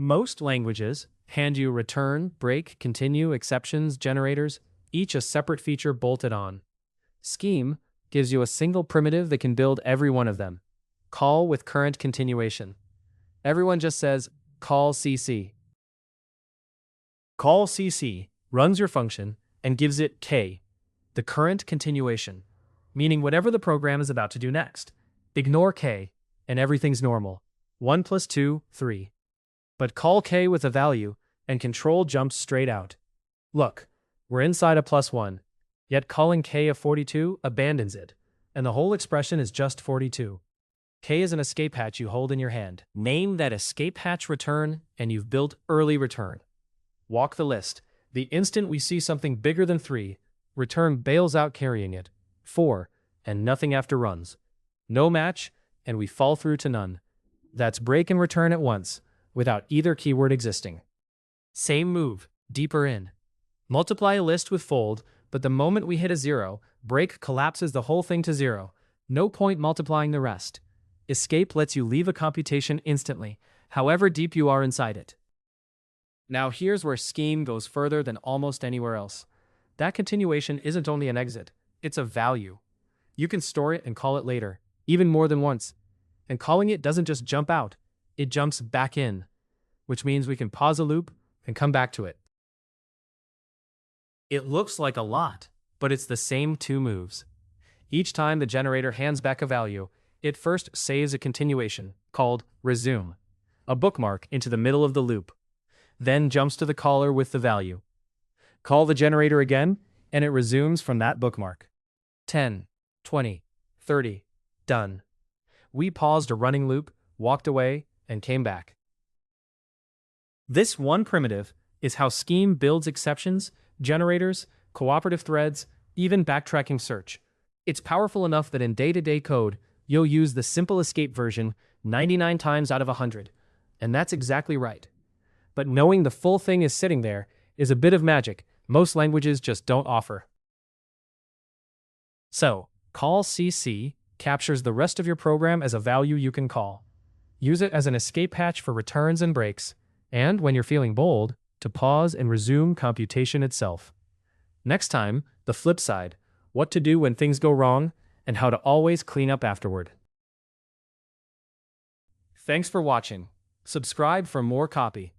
Most languages hand you return, break, continue, exceptions, generators, each a separate feature bolted on. Scheme gives you a single primitive that can build every one of them. Call with current continuation. Everyone just says, call CC. Call CC runs your function and gives it K, the current continuation, meaning whatever the program is about to do next. Ignore K, and everything's normal. 1 plus 2, 3. But call K with a value, and control jumps straight out. Look, we're inside a +1, yet calling K a 42 abandons it, and the whole expression is just 42. K is an escape hatch you hold in your hand. Name that escape hatch return, and you've built early return. Walk the list. The instant we see something bigger than 3, return bails out carrying it. 4, and nothing after runs. No match, and we fall through to none. That's break and return at once, without either keyword existing. Same move, deeper in. Multiply a list with fold, but the moment we hit a 0, break collapses the whole thing to 0. No point multiplying the rest. Escape lets you leave a computation instantly, however deep you are inside it. Now here's where Scheme goes further than almost anywhere else. That continuation isn't only an exit, it's a value. You can store it and call it later, even more than once. And calling it doesn't just jump out, it jumps back in, which means we can pause a loop and come back to it. It looks like a lot, but it's the same 2 moves. Each time the generator hands back a value, it first saves a continuation, called resume, a bookmark into the middle of the loop, then jumps to the caller with the value. Call the generator again, and it resumes from that bookmark. 10, 20, 30, done. We paused a running loop, walked away, and came back. This one primitive is how Scheme builds exceptions, generators, cooperative threads, even backtracking search. It's powerful enough that in day-to-day code, you'll use the simple escape version 99 times out of 100. And that's exactly right. But knowing the full thing is sitting there is a bit of magic most languages just don't offer. So, call CC captures the rest of your program as a value you can call. Use it as an escape hatch for returns and breaks, and when you're feeling bold, to pause and resume computation itself. Next time, the flip side, what to do when things go wrong, and how to always clean up afterward. Thanks for watching. Subscribe for more Kaappi.